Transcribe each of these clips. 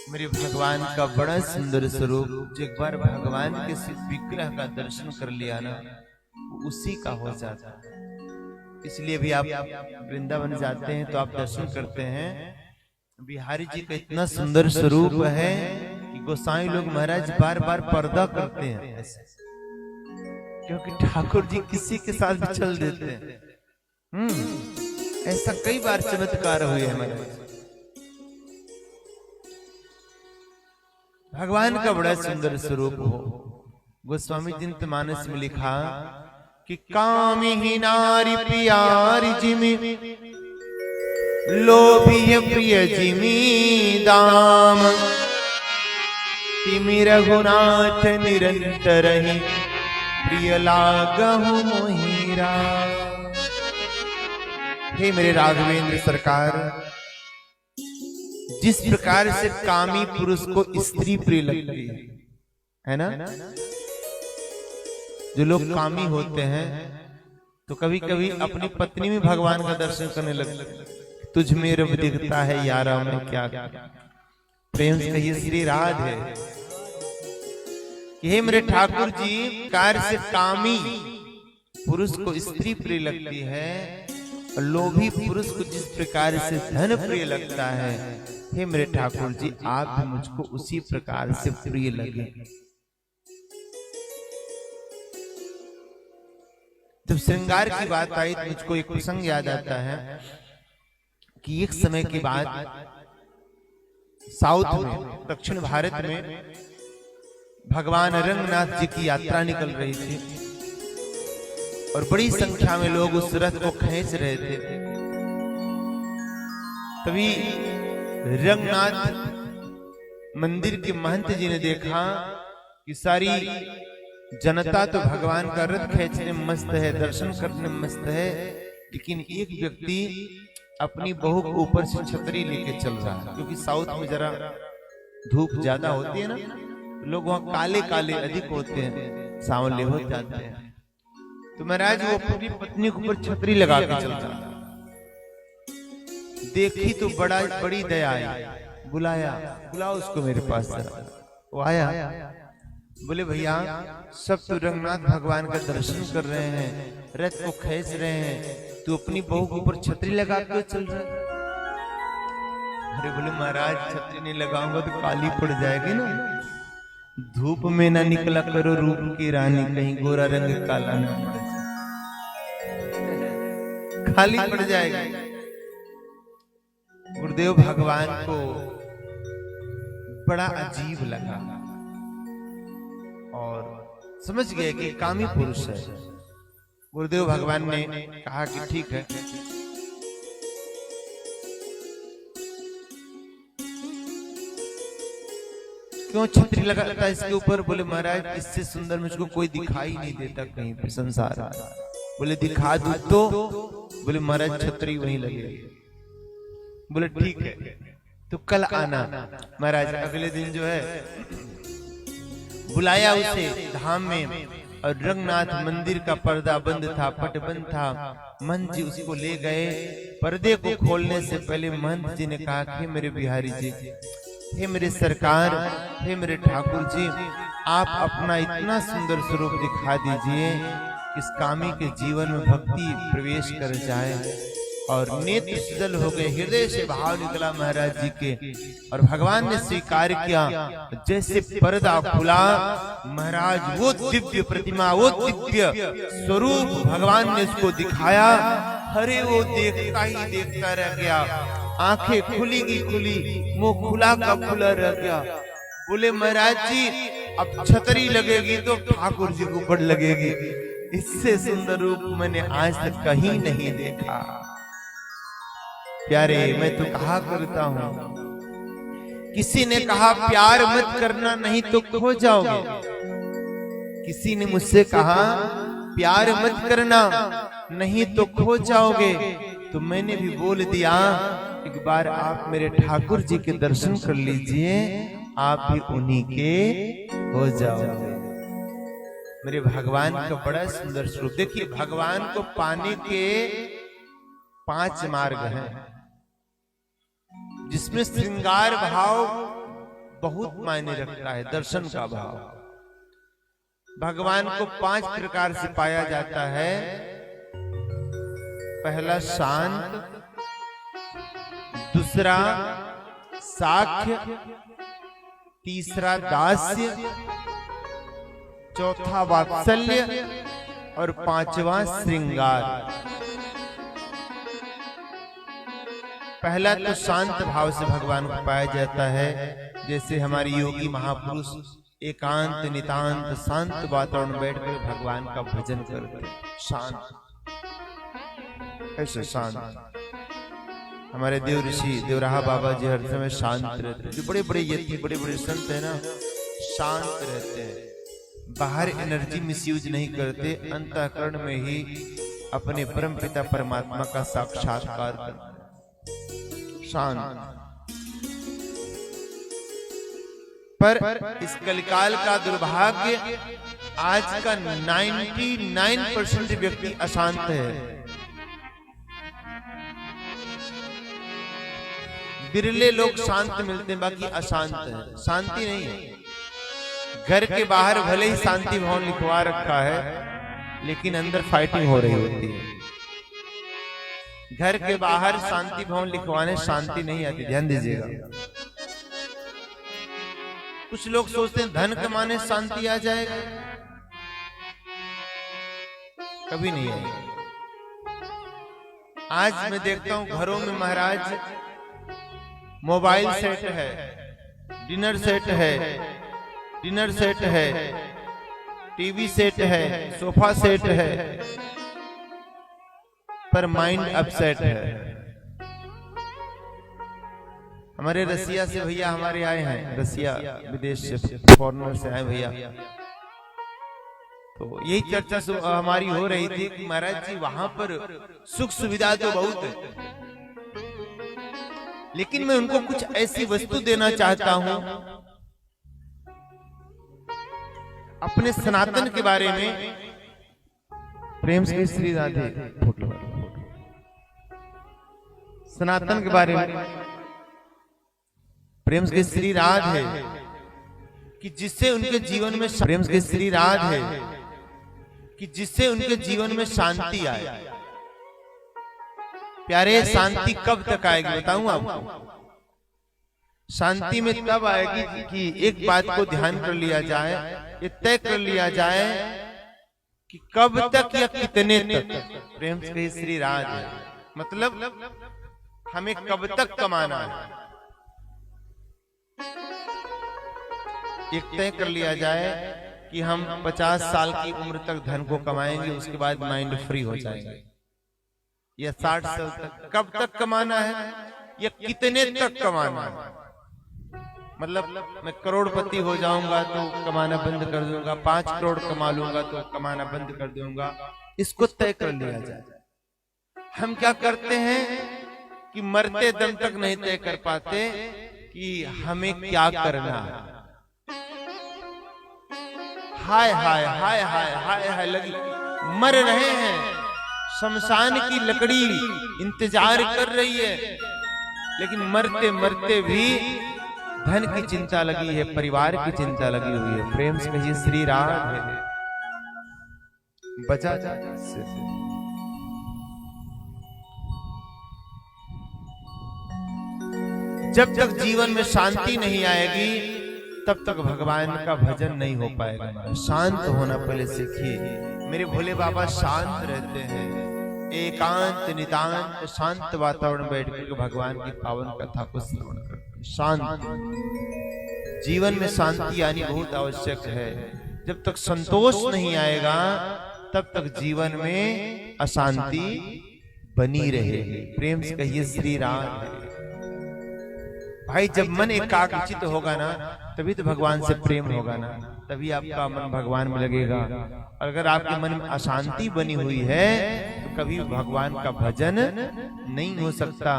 मेरे भगवान का बड़ा सुंदर स्वरूप, जो एक बार भगवान के विग्रह का दर्शन कर लिया ना, उसी का हो जाता है। इसलिए भी आप वृंदावन जाते हैं तो आप दर्शन करते हैं, बिहारी जी का इतना सुंदर स्वरूप है कि गोसाई लोग महाराज बार बार पर्दा करते हैं ऐसे, क्योंकि ठाकुर जी किसी के साथ भी चल देते हैं। ऐसा कई बार चमत्कार हुए हैं महाराज। भगवान का बड़ा सुंदर स्वरूप हो। गोस्वामी जिंत मानस में लिखा कि कामी ही नारी प्यारी जिमी, लोभी है प्रिय जिमी दाम, तिमि रघुनाथ निरंतर ही प्रिय लागहु मोहिरा। हे मेरे राघवेंद्र सरकार, जिस प्रकार से कामी पुरुष को स्त्री प्रिय लगती है ना, जो लोग कामी होते हैं तो कभी कभी अपनी पत्नी में भगवान का दर्शन करने लगते। तुझ में रब दिखता है यारा मैं क्या, प्रेम से कहिए श्री राधे। हे मेरे ठाकुर जी, कार्य से कामी पुरुष को स्त्री प्रिय लगती है, और लोभी पुरुष को जिस प्रकार से धन प्रिय लगता है, हे मेरे ठाकुर जी आप भी मुझको उसी प्रकार से प्रिय लगे। जब श्रृंगार की बात आई तो मुझको एक प्रसंग याद आता है कि एक समय की बात, साउथ में, दक्षिण भारत में भगवान रंगनाथ जी की यात्रा निकल रही थी और बड़ी संख्या में लोग उस रथ को खींच रहे थे। तभी रंगनाथ मंदिर के महंत जी ने देखा कि सारी जनता तो भगवान का रथ खींचने में मस्त है, दर्शन करने में मस्त है, लेकिन एक व्यक्ति अपनी बहू के ऊपर से छतरी लेके चल रहा है। क्योंकि साउथ में जरा धूप ज्यादा होती है ना, लोग वहां काले काले अधिक होते हैं, सांवले हो जाते हैं। तो महाराज वो अपनी पत्नी के ऊपर छतरी लगा के चल रहा है। देखी तो बड़ी दया आई, बुलाओ उसको मेरे पास। वो आया, बोले भैया सब तो रंगनाथ भगवान का दर्शन कर रहे हैं, रथ को खींच रहे हैं, तू अपनी बहू के ऊपर छतरी लगा के चल रहा है। अरे बोले महाराज छतरी नहीं लगाऊंगा तो काली पड़ जाएगी ना, धूप में ना निकला करो रूप की रानी, कहीं गोरा रंग काला ना पड़ जाए, खाली पड़ जाएगी। गुरुदेव भगवान को बड़ा अजीब लगा और समझ गए कि कामी पुरुष है। गुरुदेव भगवान ने कहा कि ठीक है, क्यों छतरी लगाता है इसके ऊपर? बोले महाराज इससे सुंदर मुझको कोई दिखाई नहीं देता कहीं पे संसार। बोले दिखा दूं तो? बोले महाराज छतरी वहीं लगेगी। बोले ठीक है, तो कल आना। महाराज अगले दिन जो है बुलाया उसे धाम में, और रंगनाथ मंदिर का पर्दा बंद था, पट बंद था। महंत जी उसको ले गए। पर्दे को खोलने से पहले महंत जी ने कहा कि मेरे बिहारी जी, हे मेरे सरकार, हे मेरे ठाकुर जी, आप अपना इतना सुंदर स्वरूप दिखा दीजिए कि इस कामी के जीवन में भक्ति प्रवेश कर जाए। और नेत्र शीतल हो गए, हृदय से भाव निकला महाराज जी के, और भगवान ने स्वीकार किया। जैसे पर्दा खुला महाराज वो दिव्य प्रतिमा, वो दिव्य स्वरूप भगवान ने उसको दिखाया। अरे वो देखता ही देखता रह गया, आंखें खुली की खुली, मुंह खुला का खुला रह गया। बोले महाराज जी अब छतरी लगेगी तो ठाकुर जी को ऊपर लगेगी, इससे सुंदर रूप मैंने आज तक कहीं नहीं देखा। प्यारे मैं तो कहा करता हूं, किसी ने कहा प्यार मत करना नहीं तो खो जाओगे। किसी ने मुझसे कहा प्यार मत करना नहीं तो खो जाओगे, तो मैंने भी बोल दिया एक बार आप मेरे ठाकुर जी के दर्शन कर लीजिए, आप भी उन्हीं के हो जाओगे। मेरे भगवान का बड़ा सुंदर स्वरूप देखिए। भगवान को पाने के 5 मार्ग हैं, जिसमें श्रृंगार भाव बहुत मायने रखता है। दर्शन का भाव भगवान को 5 प्रकार से पाया जाता है। पहला शांत, दूसरा साख्य, तीसरा दास्य, चौथा वात्सल्य और 5वां श्रृंगार। पहला तो शांत भाव से भगवान को पाया जाता है। जैसे हमारे योगी महापुरुष एकांत नितांत शांत वातावरण में बैठकर भगवान का भजन करते, शांत, ऐसे शांत। हमारे देव ऋषि देवराहा बाबा जी हर समय शांत रहते। जो बड़े बड़े यति बड़े बड़े संत है ना, शांत रहते हैं, बाहर एनर्जी मिसयूज नहीं करते, अंतःकरण में ही अपने परम पिता परमात्मा का साक्षात्कार करते हैं, शांत। पर इस कलिकाल का दुर्भाग्य, आज का 99% व्यक्ति अशांत है। बिरले लोग शांत मिलते हैं, बाकी अशांत है, शांति नहीं है। घर के बाहर भले ही शांति भवन लिखवा रखा है, लेकिन अंदर फाइटिंग हो रही होती है। घर के बाहर शांति भवन लिखवाने शांति नहीं आती, ध्यान दीजिएगा। कुछ लोग सोचते हैं धन कमाने शांति आ जाएगा, कभी नहीं आएगी। आज मैं देखता हूं घरों में महाराज मोबाइल सेट है, डिनर सेट है, डिनर सेट है, टीवी सेट है, सोफा सेट है, पर माइंड अपसेट है। हमारे रसिया से भैया हमारे आए हैं, रसिया विदेश से, फॉरेनर से आए भैया। तो यही चर्चा हमारी हो रही थी कि महाराज जी वहां पर सुख सुविधा तो बहुत है, लेकिन मैं उनको कुछ ऐसी वस्तु देना चाहता हूं अपने सनातन के बारे में। प्रेम से श्री राधे फोटो, सनातन के बारे में प्रेम के श्री राध है कि जिससे उनके जीवन में प्रेम के श्री राध है कि जिससे उनके जीवन में शांति आए। प्यारे, शांति कब तक आएगी बताऊं आपको? शांति में तब आएगी कि एक बात को ध्यान कर लिया जाए, ये तय कर लिया जाए कि कब तक या कितने तक। प्रेम से श्री राज है, मतलब हमें कब तक कमाना है, एक तय कर लिया जाए कि हम 50 साल की उम्र तक धन को कमाएंगे, उसके बाद माइंड फ्री हो जाएगा। या 60 साल तक कब तक कमाना है या कितने तक कमाना है। मतलब मैं करोड़पति हो जाऊंगा तो कमाना बंद कर दूंगा, 5 करोड़ कमा लूंगा तो कमाना बंद कर दूंगा, इसको तय कर लिया जाए। हम क्या करते हैं कि मरते दम तक नहीं तय कर पाते कि हमें क्या करना है। हाय हाय हाय हाय हाय हाय लगी, मर रहे हैं, शमशान की लकड़ी इंतजार कर रही है, लेकिन मरते मरते भी धन की चिंता लगी है, परिवार की चिंता लगी हुई है। प्रेम से कहिए श्री राम है, बचा जा से। जब तक जीवन में शांति नहीं आएगी तब तक भगवान का भजन नहीं हो पाएगा। शांत होना पहले सीखिए। मेरे भोले बाबा शांत रहते हैं, एकांत नितांत शांत वातावरण में बैठ कर भगवान की पावन कथा को श्रवण करते हैं। शांत, जीवन में शांति आनी बहुत आवश्यक है। जब तक संतोष नहीं आएगा तब तक जीवन में अशांति बनी रहेगी। प्रेम से कहिए श्री राम है। भाई, जब मन एकाग्रचित होगा ना तभी तो भगवान से प्रेम होगा ना, तभी आपका मन भगवान में लगेगा। अगर आपके मन में अशांति बनी हुई है तो कभी भगवान का भजन नहीं हो सकता।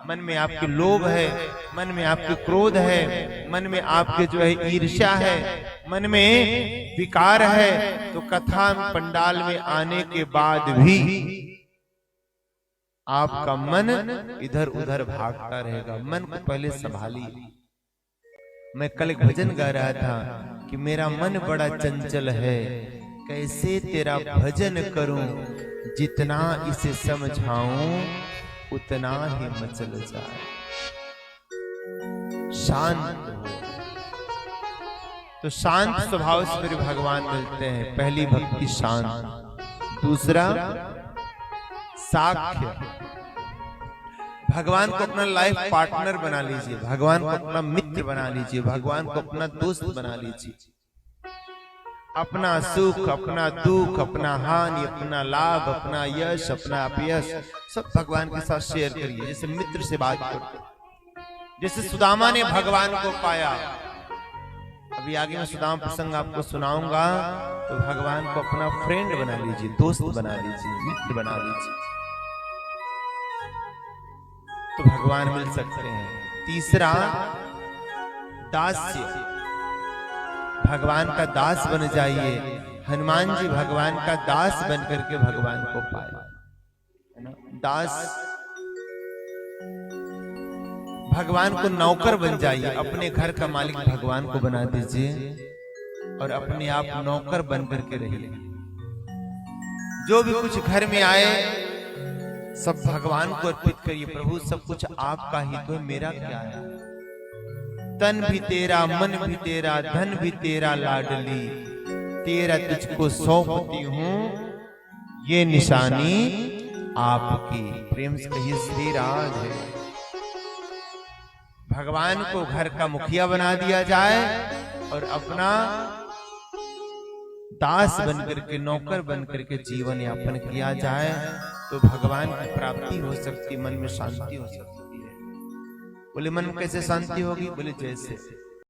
मन में आपके लोभ है, मन में आपके क्रोध है, मन में आपके जो है ईर्ष्या है, मन में विकार है, तो कथा पंडाल में आने के बाद भी आपका मन इधर उधर भागता रहेगा। मन को पहले संभालिए। मैं कल एक भजन गा रहा था कि मेरा मन बड़ा चंचल है, कैसे तेरा भजन करूं, जितना इसे समझाऊं उतना ही मचल जाए। शांत हो, तो शांत स्वभाव से मेरे भगवान मिलते हैं। पहली भक्ति शांत, दूसरा साख्य, भगवान को अपना लाइफ पार्टनर बना लीजिए, भगवान को अपना मित्र बना लीजिए, भगवान को अपना दोस्त बना लीजिए। अपना सुख, अपना दुख, अपना हानि, अपना लाभ, अपना यश, अपना अपयश सब भगवान के साथ शेयर करिए, जैसे मित्र से बात करो। जैसे सुदामा ने भगवान को पाया, अभी आगे मैं सुदामा प्रसंग आपको सुनाऊंगा, तो भगवान को अपना फ्रेंड बना लीजिए, दोस्त बना लीजिए, मित्र बना लीजिए, तो भगवान मिल सकते हैं। तीसरा दास्य, भगवान का दास बन जाइए। हनुमान जी भगवान का दास बन करके भगवान को पाए, है ना। दास, भगवान को नौकर बन जाइए, अपने घर का मालिक भगवान को बना दीजिए और अपने आप नौकर बन करके रहिए। जो भी कुछ घर में आए सब भगवान को अर्पित करिए। प्रभु सब कुछ आपका ही तो, मेरा क्या है। तन भी तेरा, मन भी तेरा, धन भी तेरा लाडली, तेरा तुझको सौंपती हूँ, ये निशानी आपकी। प्रेम से कहिए श्री राधे। भगवान को घर का मुखिया बना दिया जाए और अपना दास बनकर के, नौकर बनकर के जीवन यापन किया जाए, तो भगवान की प्राप्ति हो सकती, मन में शांति हो सकती है। बोले मन में कैसे शांति होगी? बोले जैसे